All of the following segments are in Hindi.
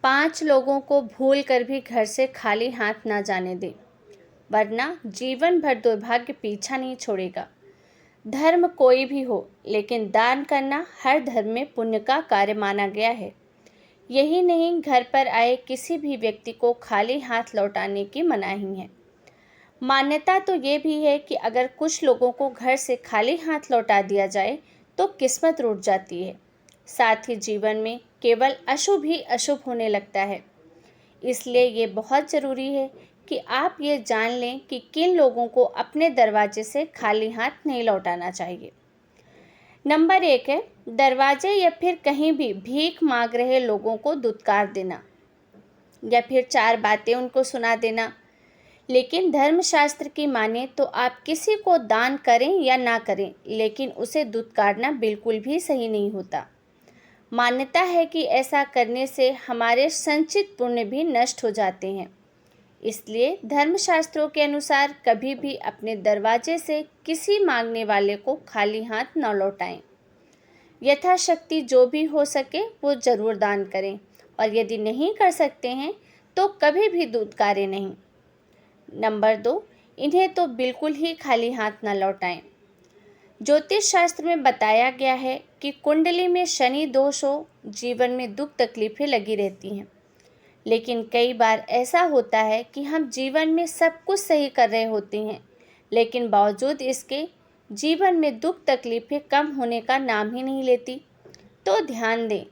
5 लोगों को भूल कर भी घर से खाली हाथ ना जाने दें, वरना जीवन भर दुर्भाग्य पीछा नहीं छोड़ेगा। धर्म कोई भी हो, लेकिन दान करना हर धर्म में पुण्य का कार्य माना गया है। यही नहीं, घर पर आए किसी भी व्यक्ति को खाली हाथ लौटाने की मनाही है। मान्यता तो ये भी है कि अगर कुछ लोगों को घर से खाली हाथ लौटा दिया जाए तो किस्मत रूठ जाती है। साथ ही जीवन में केवल अशुभ ही अशुभ होने लगता है। इसलिए ये बहुत ज़रूरी है कि आप ये जान लें कि किन लोगों को अपने दरवाजे से खाली हाथ नहीं लौटाना चाहिए। नंबर 1 है, दरवाजे या फिर कहीं भी भीख मांग रहे लोगों को दुत्कार देना या फिर 4 बातें उनको सुना देना। लेकिन धर्मशास्त्र की माने तो आप किसी को दान करें या ना करें, लेकिन उसे दुत्कारना बिल्कुल भी सही नहीं होता। मान्यता है कि ऐसा करने से हमारे संचित पुण्य भी नष्ट हो जाते हैं। इसलिए धर्मशास्त्रों के अनुसार कभी भी अपने दरवाजे से किसी मांगने वाले को खाली हाथ न लौटाएं। यथाशक्ति जो भी हो सके वो ज़रूर दान करें, और यदि नहीं कर सकते हैं तो कभी भी दुत्कारें नहीं। नंबर 2, इन्हें तो बिल्कुल ही खाली हाथ न लौटाएं। ज्योतिष शास्त्र में बताया गया है कि कुंडली में शनि दोष हो, जीवन में दुख तकलीफें लगी रहती हैं। लेकिन कई बार ऐसा होता है कि हम जीवन में सब कुछ सही कर रहे होते हैं, लेकिन बावजूद इसके जीवन में दुख तकलीफें कम होने का नाम ही नहीं लेती। तो ध्यान दें,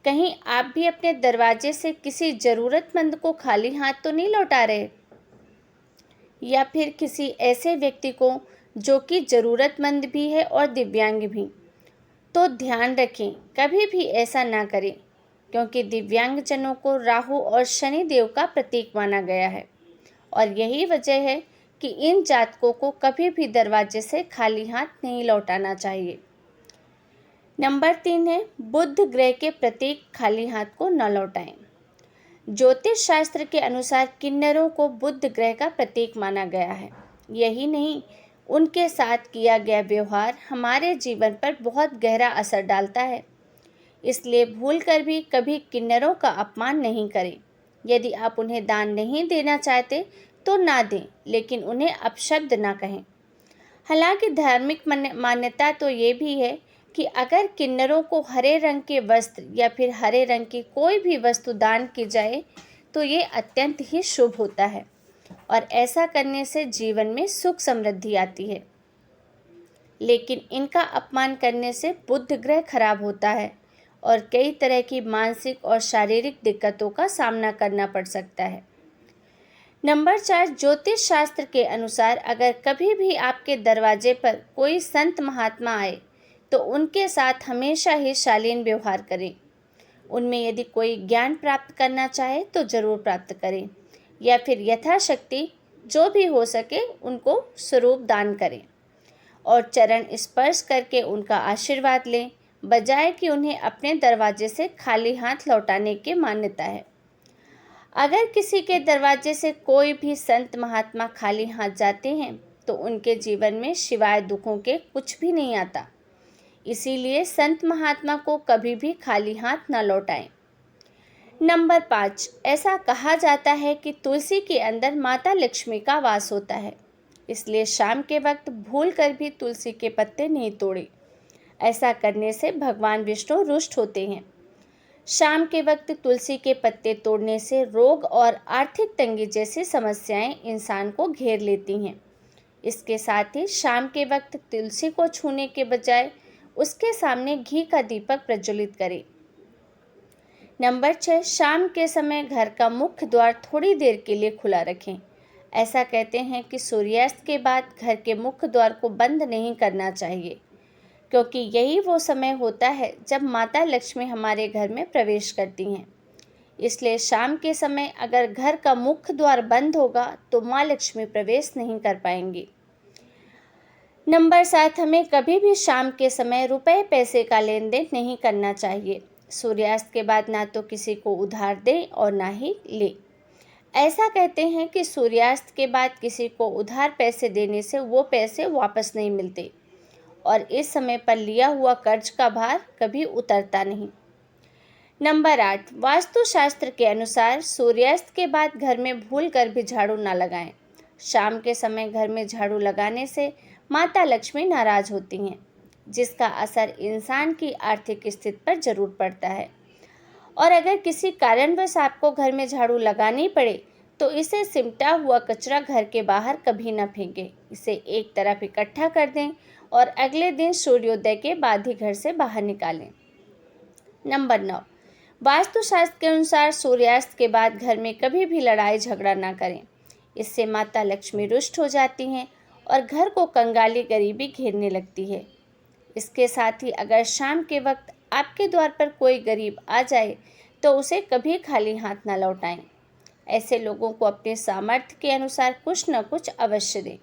कहीं आप भी अपने दरवाजे से किसी ज़रूरतमंद को खाली हाथ तो नहीं लौटा रहे, या फिर किसी ऐसे व्यक्ति को जो कि ज़रूरतमंद भी है और दिव्यांग भी। तो ध्यान रखें, कभी भी ऐसा ना करें, क्योंकि दिव्यांगजनों को राहु और शनि देव का प्रतीक माना गया है, और यही वजह है कि इन जातकों को कभी भी दरवाजे से खाली हाथ नहीं लौटाना चाहिए। नंबर 3 है, बुध ग्रह के प्रतीक खाली हाथ को न लौटाएं। ज्योतिष शास्त्र के अनुसार किन्नरों को बुध ग्रह का प्रतीक माना गया है। यही नहीं, उनके साथ किया गया व्यवहार हमारे जीवन पर बहुत गहरा असर डालता है। इसलिए भूलकर भी कभी किन्नरों का अपमान नहीं करें। यदि आप उन्हें दान नहीं देना चाहते तो ना दें, लेकिन उन्हें अपशब्द ना कहें। हालांकि धार्मिक मान्यता तो ये भी है कि अगर किन्नरों को हरे रंग के वस्त्र या फिर हरे रंग की कोई भी वस्तु दान की जाए तो ये अत्यंत ही शुभ होता है, और ऐसा करने से जीवन में सुख समृद्धि आती है। लेकिन इनका अपमान करने से बुध ग्रह खराब होता है और कई तरह की मानसिक और शारीरिक दिक्कतों का सामना करना पड़ सकता है। नंबर 4, ज्योतिष शास्त्र के अनुसार अगर कभी भी आपके दरवाजे पर कोई संत महात्मा आए तो उनके साथ हमेशा ही शालीन व्यवहार करें। उनमें यदि कोई ज्ञान प्राप्त करना चाहे तो ज़रूर प्राप्त करें, या फिर यथाशक्ति जो भी हो सके उनको स्वरूप दान करें और चरण स्पर्श करके उनका आशीर्वाद लें, बजाय कि उन्हें अपने दरवाजे से खाली हाथ लौटाने की मान्यता है। अगर किसी के दरवाजे से कोई भी संत महात्मा खाली हाथ जाते हैं तो उनके जीवन में सिवाय दुखों के कुछ भी नहीं आता। इसीलिए संत महात्मा को कभी भी खाली हाथ न लौटाएं। नंबर 5, ऐसा कहा जाता है कि तुलसी के अंदर माता लक्ष्मी का वास होता है, इसलिए शाम के वक्त भूल कर भी तुलसी के पत्ते नहीं तोड़े। ऐसा करने से भगवान विष्णु रुष्ट होते हैं। शाम के वक्त तुलसी के पत्ते तोड़ने से रोग और आर्थिक तंगी जैसी समस्याएं इंसान को घेर लेती हैं। इसके साथ ही शाम के वक्त तुलसी को छूने के बजाय उसके सामने घी का दीपक प्रज्वलित करें। नंबर 6, शाम के समय घर का मुख्य द्वार थोड़ी देर के लिए खुला रखें। ऐसा कहते हैं कि सूर्यास्त के बाद घर के मुख्य द्वार को बंद नहीं करना चाहिए, क्योंकि यही वो समय होता है जब माता लक्ष्मी हमारे घर में प्रवेश करती हैं। इसलिए शाम के समय अगर घर का मुख्य द्वार बंद होगा तो माँ लक्ष्मी प्रवेश नहीं कर पाएंगी। नंबर 7, हमें कभी भी शाम के समय रुपए पैसे का लेन देन नहीं करना चाहिए। सूर्यास्त के बाद ना तो किसी को उधार दें और ना ही लें। ऐसा कहते हैं कि सूर्यास्त के बाद किसी को उधार पैसे देने से वो पैसे वापस नहीं मिलते, और इस समय पर लिया हुआ कर्ज का भार कभी उतरता नहीं। नंबर 8, वास्तुशास्त्र के अनुसार सूर्यास्त के बाद घर में भूल कर भी झाड़ू ना लगाएं। शाम के समय घर में झाड़ू लगाने से माता लक्ष्मी नाराज होती हैं, जिसका असर इंसान की आर्थिक स्थिति पर जरूर पड़ता है। और अगर किसी कारणवश आपको घर में झाड़ू लगानी पड़े तो इसे सिमटा हुआ कचरा घर के बाहर कभी न फेंकें। इसे एक तरफ इकट्ठा कर दें और अगले दिन सूर्योदय के बाद ही घर से बाहर निकालें। नंबर 9, वास्तुशास्त्र के अनुसार सूर्यास्त के बाद घर में कभी भी लड़ाई झगड़ा ना करें। इससे माता लक्ष्मी रुष्ट हो जाती हैं और घर को कंगाली गरीबी घेरने लगती है। इसके साथ ही अगर शाम के वक्त आपके द्वार पर कोई गरीब आ जाए तो उसे कभी खाली हाथ ना लौटाएं। ऐसे लोगों को अपने सामर्थ्य के अनुसार कुछ न कुछ अवश्य दें।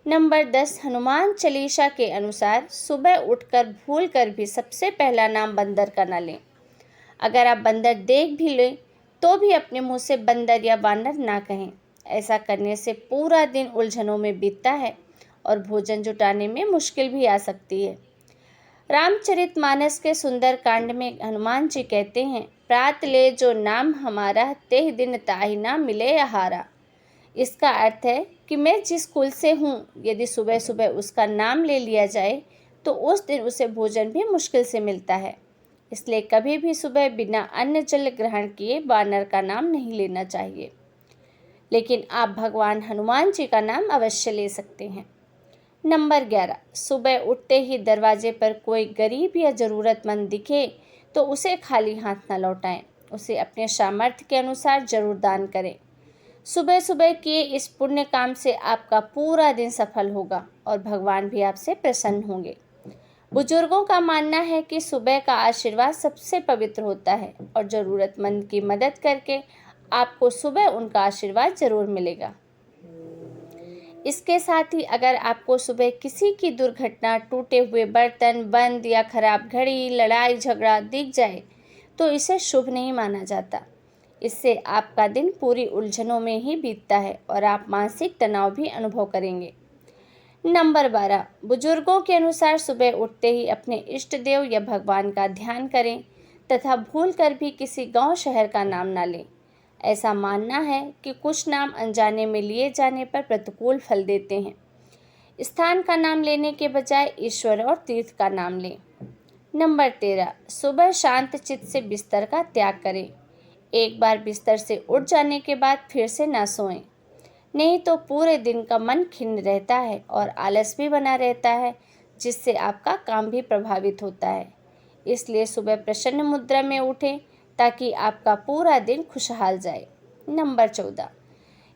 नंबर 10, हनुमान चालीसा के अनुसार सुबह उठकर भूल कर भी सबसे पहला नाम बंदर का न लें। अगर आप बंदर देख भी लें तो भी अपने मुंह से बंदर या बानर ना कहें। ऐसा करने से पूरा दिन उलझनों में बीतता है और भोजन जुटाने में मुश्किल भी आ सकती है। रामचरितमानस के सुंदर कांड में हनुमान जी कहते हैं, प्रात ले जो नाम हमारा, तेह दिन ताहि ना मिले आहारा। इसका अर्थ है कि मैं जिस कुल से हूँ, यदि सुबह सुबह उसका नाम ले लिया जाए तो उस दिन उसे भोजन भी मुश्किल से मिलता है। इसलिए कभी भी सुबह बिना अन्न जल ग्रहण किए वानर का नाम नहीं लेना चाहिए। लेकिन आप भगवान हनुमान जी का नाम अवश्य ले सकते हैं। नंबर 11, सुबह उठते ही दरवाजे पर कोई गरीब या ज़रूरतमंद दिखे तो उसे खाली हाथ न लौटाएं। उसे अपने सामर्थ्य के अनुसार जरूर दान करें। सुबह सुबह किए इस पुण्य काम से आपका पूरा दिन सफल होगा और भगवान भी आपसे प्रसन्न होंगे। बुजुर्गों का मानना है कि सुबह का आशीर्वाद सबसे पवित्र होता है और ज़रूरतमंद की मदद करके आपको सुबह उनका आशीर्वाद जरूर मिलेगा। इसके साथ ही अगर आपको सुबह किसी की दुर्घटना, टूटे हुए बर्तन, बंद या खराब घड़ी, लड़ाई झगड़ा दिख जाए तो इसे शुभ नहीं माना जाता। इससे आपका दिन पूरी उलझनों में ही बीतता है और आप मानसिक तनाव भी अनुभव करेंगे। नंबर 12, बुजुर्गों के अनुसार सुबह उठते ही अपने इष्ट देव या भगवान का ध्यान करें तथा भूल कर भी किसी गांव शहर का नाम ना लें। ऐसा मानना है कि कुछ नाम अनजाने में लिए जाने पर प्रतिकूल फल देते हैं। स्थान का नाम लेने के बजाय ईश्वर और तीर्थ का नाम लें। नंबर 13, सुबह शांत चित्त से बिस्तर का त्याग करें। एक बार बिस्तर से उठ जाने के बाद फिर से ना सोएं, नहीं तो पूरे दिन का मन खिन्न रहता है और आलस भी बना रहता है, जिससे आपका काम भी प्रभावित होता है। इसलिए सुबह प्रसन्न मुद्रा में उठें ताकि आपका पूरा दिन खुशहाल जाए। नंबर 14,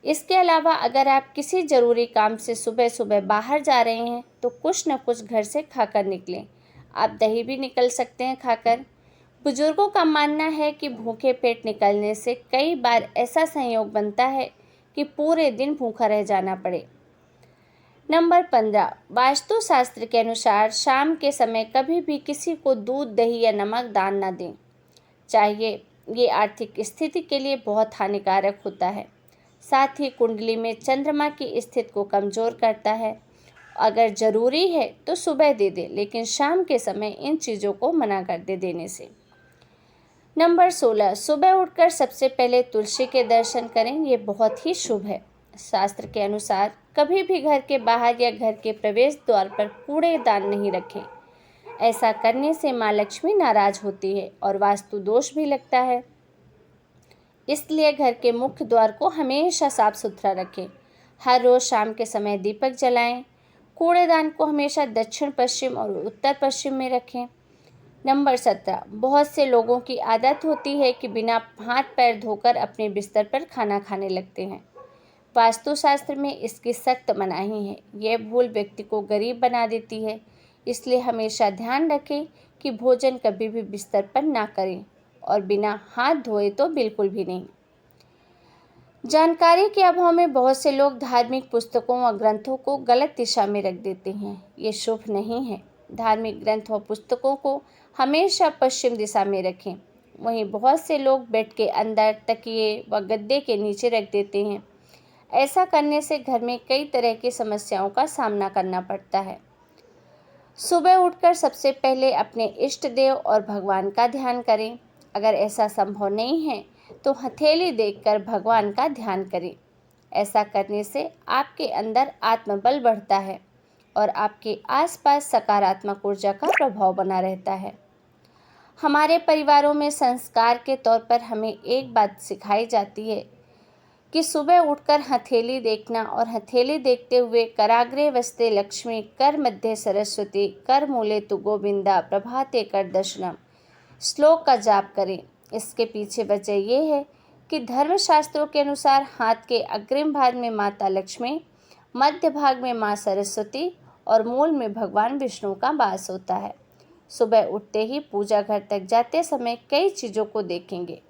इसके अलावा अगर आप किसी ज़रूरी काम से सुबह सुबह बाहर जा रहे हैं तो कुछ न कुछ घर से खाकर निकलें। आप दही भी निकल सकते हैं खाकर। बुजुर्गों का मानना है कि भूखे पेट निकलने से कई बार ऐसा संयोग बनता है कि पूरे दिन भूखा रह जाना पड़े। नंबर 15, वास्तुशास्त्र के अनुसार शाम के समय कभी भी किसी को दूध, दही या नमक दान न दें। चाहिए ये आर्थिक स्थिति के लिए बहुत हानिकारक होता है। साथ ही कुंडली में चंद्रमा की स्थिति को कमज़ोर करता है। अगर ज़रूरी है तो सुबह दे दें, लेकिन शाम के समय इन चीज़ों को मना कर दे देने से। नंबर 16, सुबह उठकर सबसे पहले तुलसी के दर्शन करें। ये बहुत ही शुभ है। शास्त्र के अनुसार कभी भी घर के बाहर या घर के प्रवेश द्वार पर कूड़ेदान नहीं रखें। ऐसा करने से माँ लक्ष्मी नाराज होती है और वास्तु दोष भी लगता है। इसलिए घर के मुख्य द्वार को हमेशा साफ सुथरा रखें। हर रोज़ शाम के समय दीपक जलाएं। कूड़ेदान को हमेशा दक्षिण पश्चिम और उत्तर पश्चिम में रखें। नंबर 17, बहुत से लोगों की आदत होती है कि बिना हाथ पैर धोकर अपने बिस्तर पर खाना खाने लगते हैं। वास्तुशास्त्र में इसकी सख्त मनाही है। यह भूल व्यक्ति को गरीब बना देती है। इसलिए हमेशा ध्यान रखें कि भोजन कभी भी बिस्तर पर ना करें और बिना हाथ धोए तो बिल्कुल भी नहीं। जानकारी के अभाव में बहुत से लोग धार्मिक पुस्तकों और ग्रंथों को गलत दिशा में रख देते हैं। ये शुभ नहीं है। धार्मिक ग्रंथ और पुस्तकों को हमेशा पश्चिम दिशा में रखें। वहीं बहुत से लोग बेड के अंदर, तकिए व गद्दे के नीचे रख देते हैं। ऐसा करने से घर में कई तरह की समस्याओं का सामना करना पड़ता है। सुबह उठकर सबसे पहले अपने इष्ट देव और भगवान का ध्यान करें। अगर ऐसा संभव नहीं है तो हथेली देखकर भगवान का ध्यान करें। ऐसा करने से आपके अंदर आत्मबल बढ़ता है और आपके आसपास सकारात्मक ऊर्जा का प्रभाव बना रहता है। हमारे परिवारों में संस्कार के तौर पर हमें एक बात सिखाई जाती है कि सुबह उठकर हथेली देखना और हथेली देखते हुए कराग्रे वस्ते लक्ष्मी, कर मध्य सरस्वती, कर मूले तु गोविंदा, प्रभाते कर दर्शनम श्लोक का जाप करें। इसके पीछे वजह यह है कि धर्मशास्त्रों के अनुसार हाथ के अग्रिम भाग में माता लक्ष्मी, मध्य भाग में माँ सरस्वती और मूल में भगवान विष्णु का वास होता है। सुबह उठते ही पूजा घर तक जाते समय कई चीज़ों को देखेंगे।